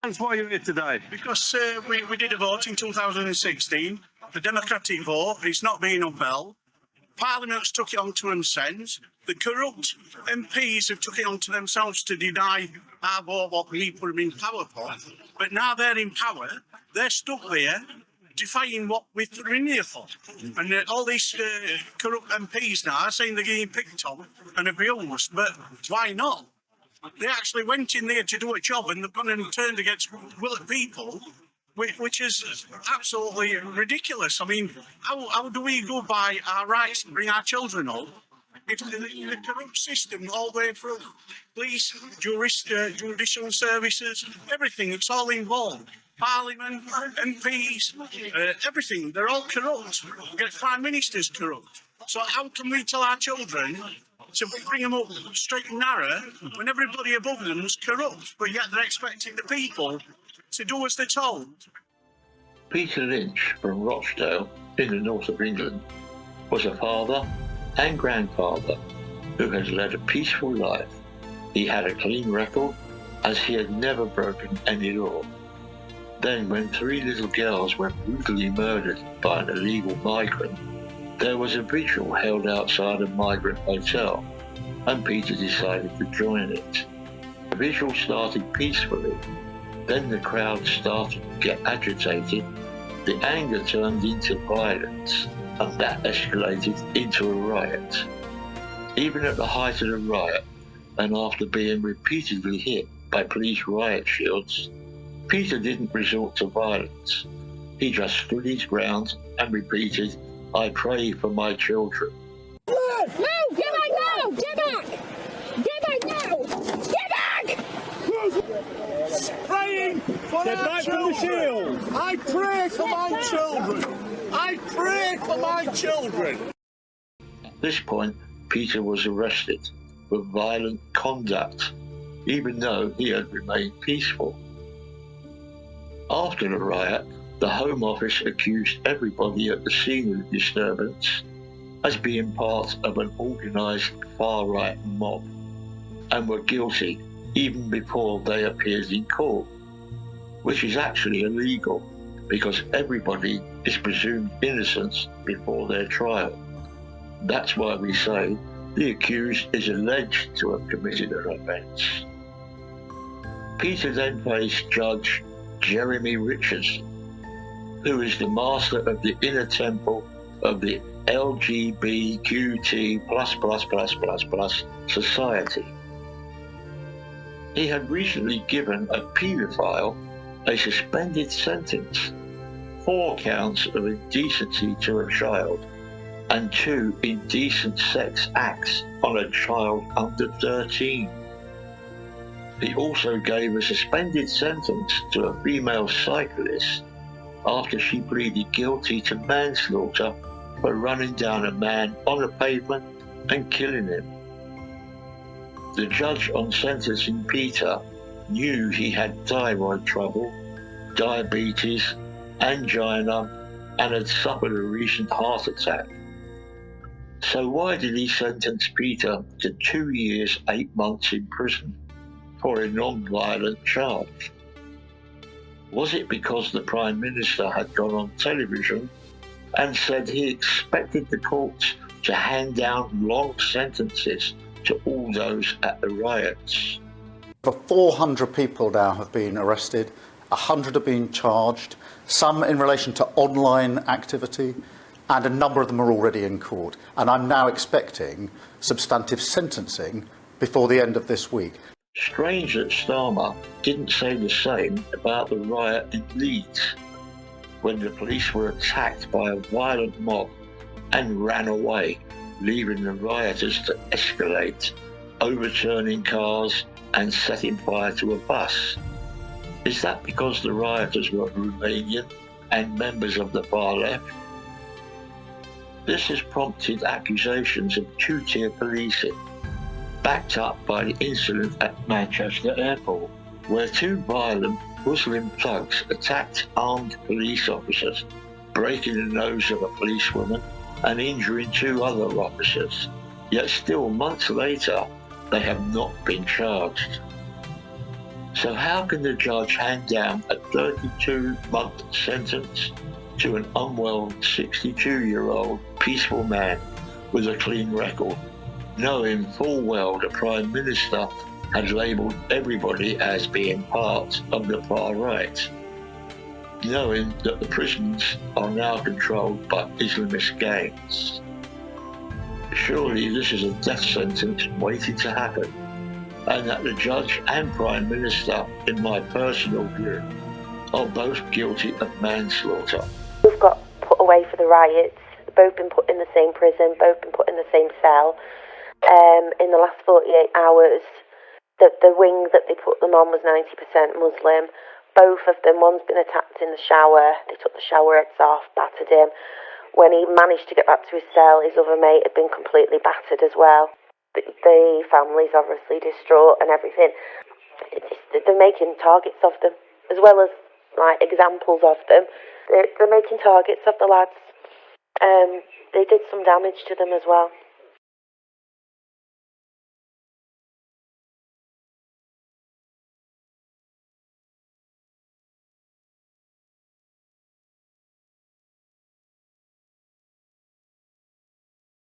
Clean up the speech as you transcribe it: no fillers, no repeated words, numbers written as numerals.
Why are you here today? Because we did a vote in 2016, the democratic vote. It's not being upheld. Parliament's took it onto themselves. The corrupt MPs have took it onto themselves to deny our vote what we put them in power for. But now they're in power, they're stuck there defying what we put them in here for. And all these corrupt MPs now are saying they're getting picked on and abused. But why not? They actually went in there to do a job and they've gone and turned against will of people, which is absolutely ridiculous. I mean, how do we go by our rights and bring our children up if the corrupt system all the way through police, judicial services, everything, it's all involved. Parliament, MPs, everything, they're all corrupt. We get prime ministers corrupt. So how can we tell our children to bring them up straight and narrow when everybody above them is corrupt, but yet they're expecting the people to do as they're told? Peter Lynch from Rochdale in the north of England was a father and grandfather who has led a peaceful life. He had a clean record as he had never broken any law. Then when 3 little girls were brutally murdered by an illegal migrant, there was a vigil held outside a migrant hotel, and Peter decided to join it. The vigil started peacefully, then the crowd started to get agitated, the anger turned into violence, and that escalated into a riot. Even at the height of the riot, and after being repeatedly hit by police riot shields, Peter didn't resort to violence. He just stood his ground and repeated, "I pray for my children." No! Get back now! Get back! Get back now! Get back! Praying for our children! I pray for my children! I pray for my children! At this point, Peter was arrested for violent conduct, even though he had remained peaceful. After the riot, the Home Office accused everybody at the scene of the disturbance as being part of an organised far-right mob, and were guilty even before they appeared in court, which is actually illegal because everybody is presumed innocent before their trial. That's why we say the accused is alleged to have committed an offence. Peter then faced Judge Jeremy Richardson, who is the master of the inner temple of the LGBTQ+++ society. He had recently given a paedophile a suspended sentence, 4 counts of indecency to a child, and 2 indecent sex acts on a child under 13. He also gave a suspended sentence to a female cyclist after she pleaded guilty to manslaughter for running down a man on a pavement and killing him. The judge on sentencing Peter knew he had thyroid trouble, diabetes, angina, and had suffered a recent heart attack. So why did he sentence Peter to 2 years, 8 months in prison for a non-violent charge? Was it because the Prime Minister had gone on television and said he expected the courts to hand down long sentences to all those at the riots? Over 400 people now have been arrested, 100 have been charged, some in relation to online activity, and a number of them are already in court. And I'm now expecting substantive sentencing before the end of this week. Strange that Starmer didn't say the same about the riot in Leeds, when the police were attacked by a violent mob and ran away, leaving the rioters to escalate, overturning cars and setting fire to a bus. Is that because the rioters were Romanian and members of the far left? This has prompted accusations of two-tier policing, backed up by the incident at Manchester Airport, where 2 violent Muslim thugs attacked armed police officers, breaking the nose of a policewoman and injuring 2 other officers. Yet still months later, they have not been charged. So how can the judge hand down a 32-month sentence to an unwell 62-year-old peaceful man with a clean record, knowing full well the Prime Minister had labelled everybody as being part of the far right, knowing that the prisons are now controlled by Islamist gangs? Surely this is a death sentence waiting to happen, and that the judge and Prime Minister, in my personal view, are both guilty of manslaughter. Both got put away for the riots, both been put in the same prison, both been put in the same cell. In the last 48 hours, the wing that they put them on was 90% Muslim. Both of them, one's been attacked in the shower, they took the shower heads off, battered him. When he managed to get back to his cell, his other mate had been completely battered as well. The family's obviously distraught and everything. They're making targets of them, as well as like examples of them. They're making targets of the lads. They did some damage to them as well.